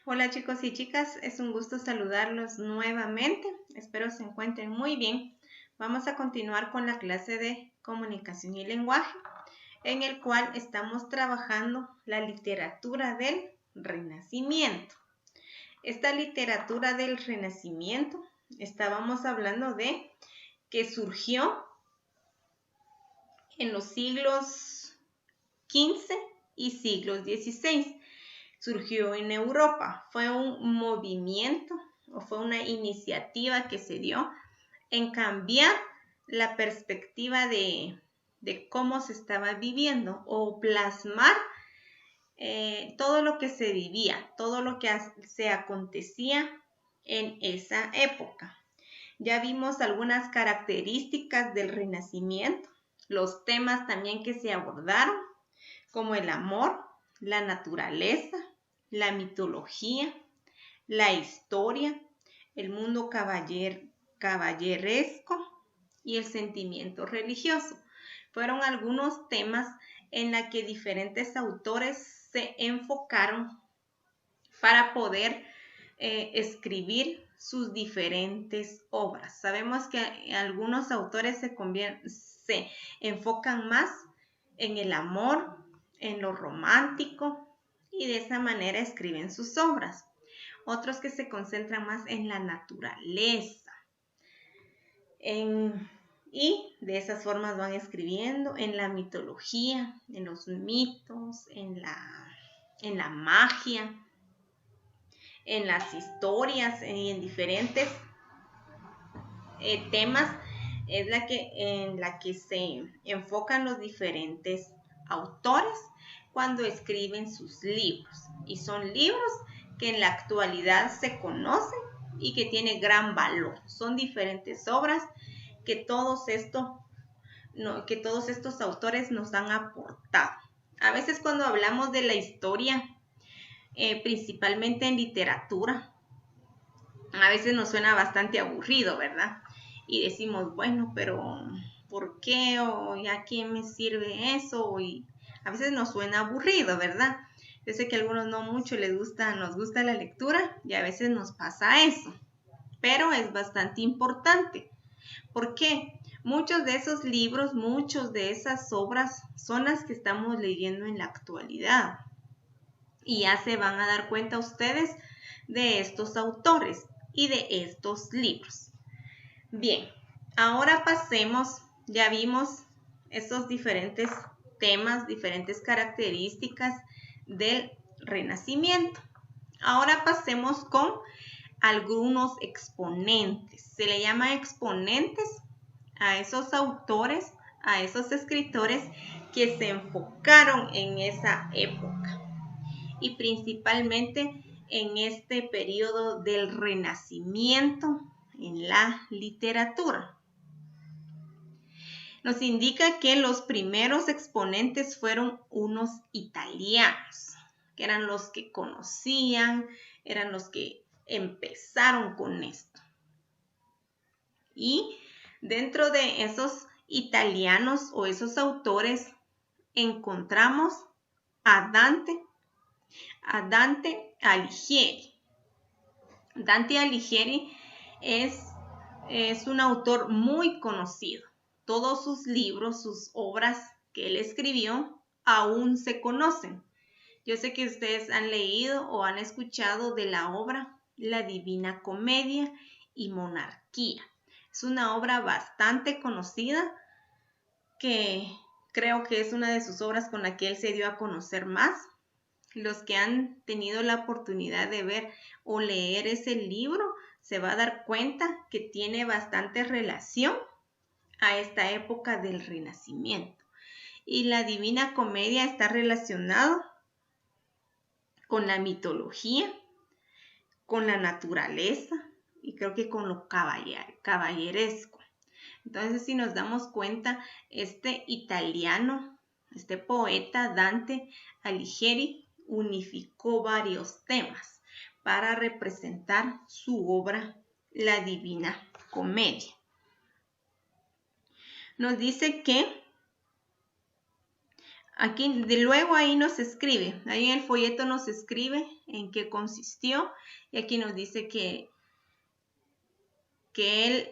Hola chicos y chicas, es un gusto saludarlos nuevamente. Espero se encuentren muy bien. Vamos a continuar con la clase de comunicación y lenguaje, en el cual estamos trabajando la literatura del Renacimiento. Esta literatura del Renacimiento, estábamos hablando de que surgió en los siglos XV y siglos XVI. Surgió en Europa. Fue un movimiento o fue una iniciativa que se dio en cambiar la perspectiva de cómo se estaba viviendo o plasmar todo lo que se vivía, todo lo que se acontecía en esa época. Ya vimos algunas características del Renacimiento, los temas también que se abordaron, como el amor, la naturaleza, la mitología, la historia, el mundo caballeresco y el sentimiento religioso. Fueron algunos temas en los que diferentes autores se enfocaron para poder escribir sus diferentes obras. Sabemos que algunos autores se enfocan más en el amor, en lo romántico, y de esa manera escriben sus obras. Otros que se concentran más en la naturaleza. Y de esas formas van escribiendo en la mitología, en los mitos, en la magia, en las historias y en diferentes temas es en la que se enfocan los diferentes autores cuando escriben sus libros. Y son libros que en la actualidad se conocen y que tienen gran valor. Son diferentes obras que todos estos autores nos han aportado. A veces cuando hablamos de la historia, principalmente en literatura, a veces nos suena bastante aburrido, ¿verdad? Y decimos, bueno, pero ¿por qué? ¿O a quién me sirve eso? Y a veces nos suena aburrido, ¿verdad? Yo sé que a algunos no mucho nos gusta la lectura y a veces nos pasa eso. Pero es bastante importante. ¿Por qué? Muchos de esos libros, muchas de esas obras son las que estamos leyendo en la actualidad. Y ya se van a dar cuenta ustedes de estos autores y de estos libros. Bien, ahora pasemos, ya vimos estos diferentes temas, diferentes características del Renacimiento. Ahora pasemos con algunos exponentes. Se le llama exponentes a esos autores, a esos escritores que se enfocaron en esa época y principalmente en este periodo del Renacimiento en la literatura. Nos indica que los primeros exponentes fueron unos italianos, que eran los que conocían, eran los que empezaron con esto. Y dentro de esos italianos o esos autores encontramos a Dante Alighieri. Dante Alighieri es un autor muy conocido. Todos sus libros, sus obras que él escribió, aún se conocen. Yo sé que ustedes han leído o han escuchado de la obra La Divina Comedia y Monarquía. Es una obra bastante conocida que creo que es una de sus obras con la que él se dio a conocer más. Los que han tenido la oportunidad de ver o leer ese libro se va a dar cuenta que tiene bastante relación a esta época del Renacimiento. Y la Divina Comedia está relacionado con la mitología, con la naturaleza y creo que con lo caballeresco. Entonces, si nos damos cuenta, este italiano, este poeta Dante Alighieri, unificó varios temas para representar su obra La Divina Comedia. Nos dice que Aquí, de luego ahí nos escribe, ahí en el folleto nos escribe en qué consistió, y aquí nos dice que él,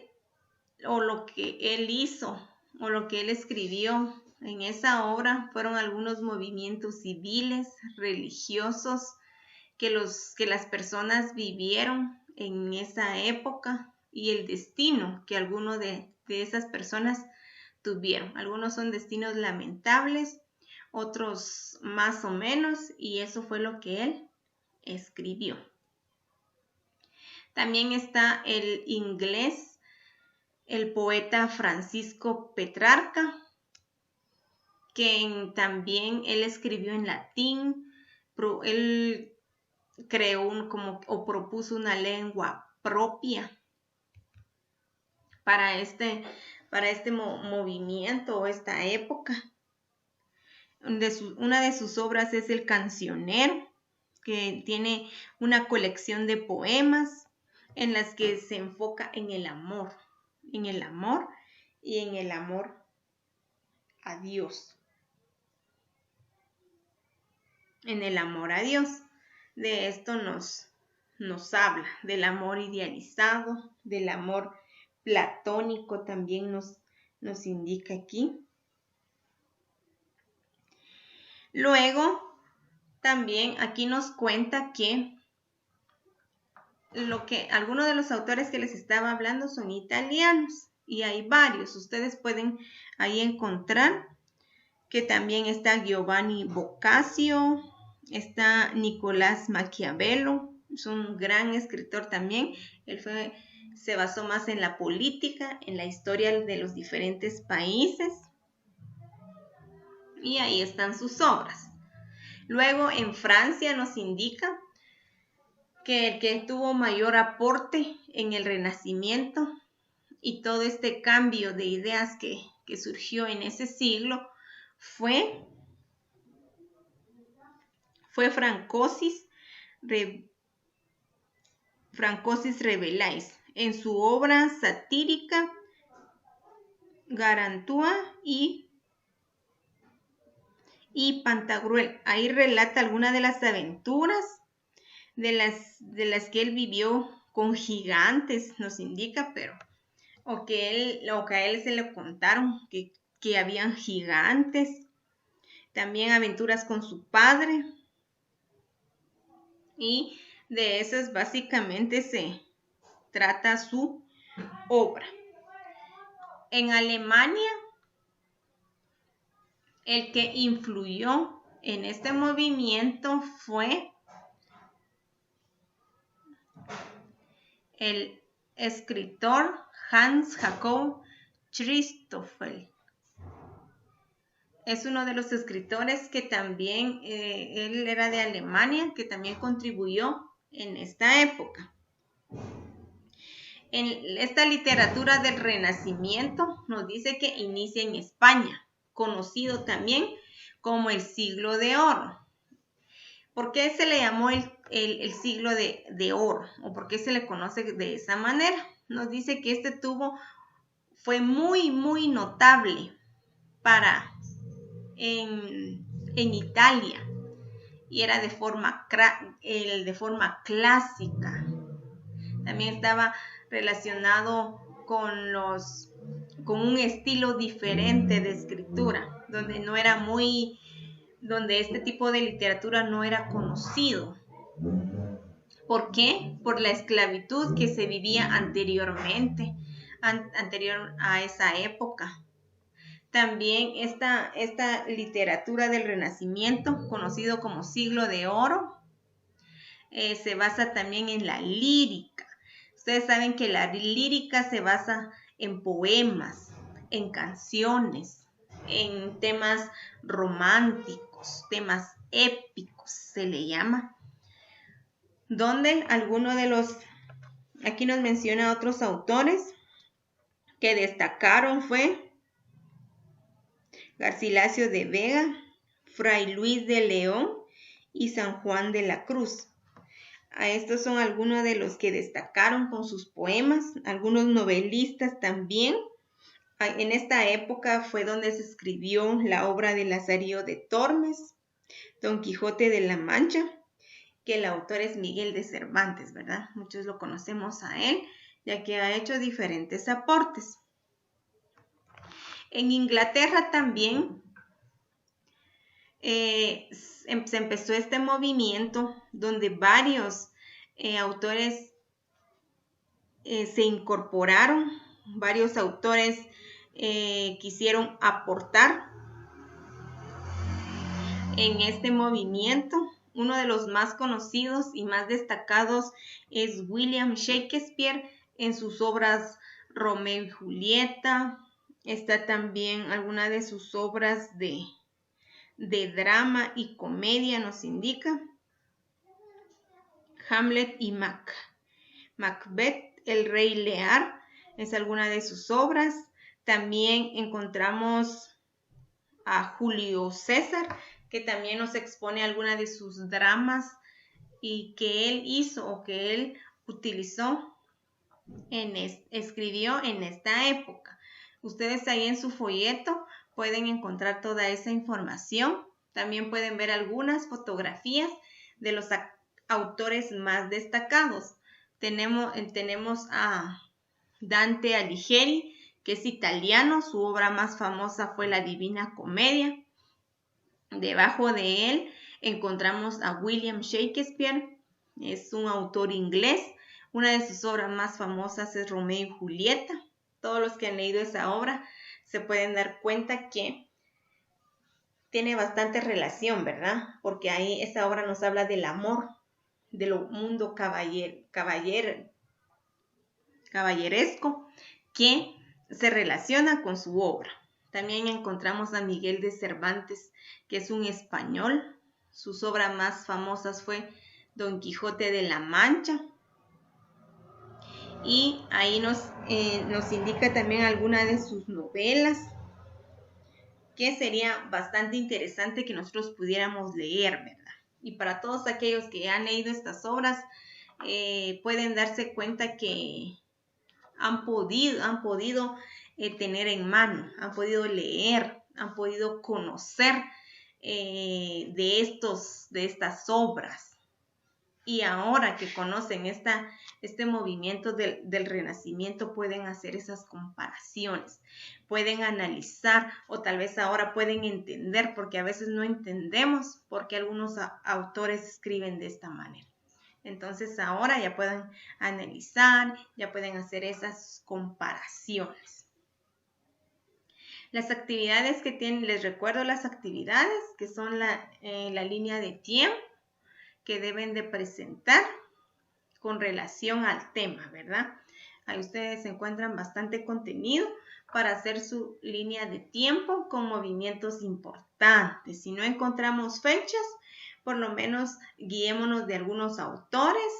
o lo que él hizo, o lo que él escribió en esa obra, fueron algunos movimientos civiles, religiosos, que las personas vivieron en esa época, y el destino que algunos de esas personas tuvieron. Algunos son destinos lamentables, otros más o menos, y eso fue lo que él escribió. También está el inglés, el poeta Francisco Petrarca, que también él escribió en latín. Él creó o propuso una lengua propia para este movimiento o esta época. Una de sus obras es El Cancionero, que tiene una colección de poemas en las que se enfoca en el amor y en el amor a Dios. En el amor a Dios. De esto nos habla, del amor idealizado, del amor platónico también nos indica aquí. Luego, también aquí nos cuenta que algunos de los autores que les estaba hablando son italianos, y hay varios. Ustedes pueden ahí encontrar que también está Giovanni Boccaccio, está Nicolás Maquiavelo, es un gran escritor también. Él se basó más en la política, en la historia de los diferentes países, y ahí están sus obras. Luego, en Francia nos indica que el que tuvo mayor aporte en el Renacimiento y todo este cambio de ideas que surgió en ese siglo fue Francois Rabelais, en su obra satírica Gargantua y Pantagruel. Ahí relata algunas de las aventuras de las que él vivió con gigantes, nos indica, o que a él se le contaron que habían gigantes. También aventuras con su padre, y de esas básicamente se trata su obra. En Alemania, el que influyó en este movimiento fue el escritor Hans Jakob Christoffel. Es uno de los escritores que también, él era de Alemania, que también contribuyó en esta época. En esta literatura del Renacimiento nos dice que inicia en España, conocido también como el siglo de oro. ¿Por qué se le llamó el siglo de oro? ¿O por qué se le conoce de esa manera? Nos dice que fue muy, muy notable en Italia, y era de forma clásica. También estaba relacionado con un estilo diferente de escritura, donde este tipo de literatura no era conocido. ¿Por qué? Por la esclavitud que se vivía anteriormente, anterior a esa época. También esta literatura del Renacimiento, conocido como siglo de oro, se basa también en la lírica. Ustedes saben que la lírica se basa en poemas, en canciones, en temas románticos, temas épicos, se le llama. Donde aquí nos menciona otros autores que destacaron fue Garcilaso de Vega, Fray Luis de León y San Juan de la Cruz. A estos son algunos de los que destacaron con sus poemas, algunos novelistas también, En esta época fue donde se escribió la obra de Lazarillo de Tormes, Don Quijote de la Mancha, que el autor es Miguel de Cervantes, ¿verdad? Muchos lo conocemos a él, ya que ha hecho diferentes aportes. En Inglaterra también se empezó este movimiento donde varios autores se incorporaron, varios autores quisieron aportar en este movimiento. Uno de los más conocidos y más destacados es William Shakespeare en sus obras Romeo y Julieta. Está también alguna de sus obras de drama y comedia, nos indica. Hamlet y Macbeth, El Rey Lear, es alguna de sus obras. También encontramos a Julio César, que también nos expone alguna de sus dramas y que él hizo o que él utilizó, escribió en esta época. Ustedes ahí en su folleto pueden encontrar toda esa información. También pueden ver algunas fotografías de los autores más destacados. Tenemos a Dante Alighieri, que es italiano. Su obra más famosa fue La Divina Comedia. Debajo de él encontramos a William Shakespeare, es un autor inglés. Una de sus obras más famosas es Romeo y Julieta. Todos los que han leído esa obra se pueden dar cuenta que tiene bastante relación, ¿verdad? Porque ahí esa obra nos habla del amor, del mundo caballeresco que se relaciona con su obra. También encontramos a Miguel de Cervantes, que es un español. Sus obras más famosas fue Don Quijote de la Mancha. Y ahí nos indica también alguna de sus novelas, que sería bastante interesante que nosotros pudiéramos leer, ¿verdad? Y para todos aquellos que han leído estas obras, pueden darse cuenta que han podido tener en mano, han podido leer, han podido conocer de estas obras. Y ahora que conocen este movimiento del Renacimiento, pueden hacer esas comparaciones, pueden analizar o tal vez ahora pueden entender, porque a veces no entendemos por qué algunos autores escriben de esta manera. Entonces ahora ya pueden analizar, ya pueden hacer esas comparaciones. Las actividades que tienen, les recuerdo las actividades que son la línea de tiempo que deben de presentar con relación al tema, ¿verdad? Ahí ustedes encuentran bastante contenido para hacer su línea de tiempo con movimientos importantes. Si no encontramos fechas, por lo menos guiémonos de algunos autores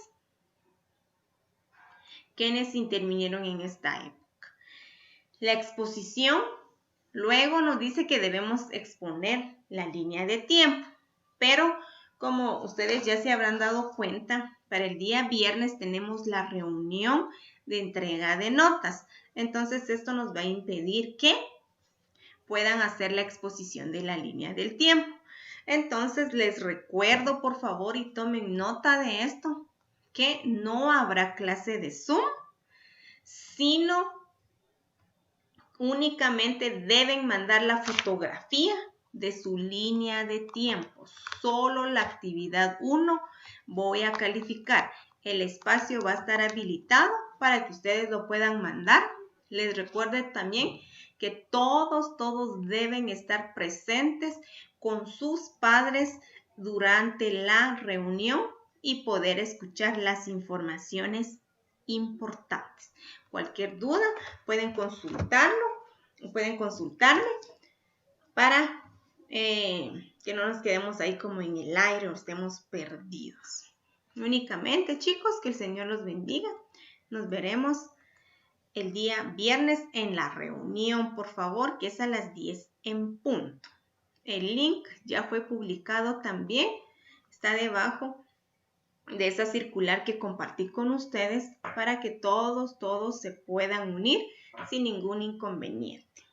quienes intervinieron en esta época. La exposición luego nos dice que debemos exponer la línea de tiempo, pero como ustedes ya se habrán dado cuenta, para el día viernes tenemos la reunión de entrega de notas. Entonces esto nos va a impedir que puedan hacer la exposición de la línea del tiempo. Entonces les recuerdo, por favor, y tomen nota de esto, que no habrá clase de Zoom, sino únicamente deben mandar la fotografía de su línea de tiempo. Solo la actividad 1 voy a calificar. El espacio va a estar habilitado para que ustedes lo puedan mandar. Les recuerdo también que todos deben estar presentes con sus padres durante la reunión y poder escuchar las informaciones importantes. Cualquier duda pueden consultarme para que no nos quedemos ahí como en el aire o estemos perdidos. Únicamente, chicos, que el Señor los bendiga. Nos veremos el día viernes en la reunión, por favor, que es a las 10 en punto. El link ya fue publicado también, está debajo de esa circular que compartí con ustedes para que todos se puedan unir sin ningún inconveniente.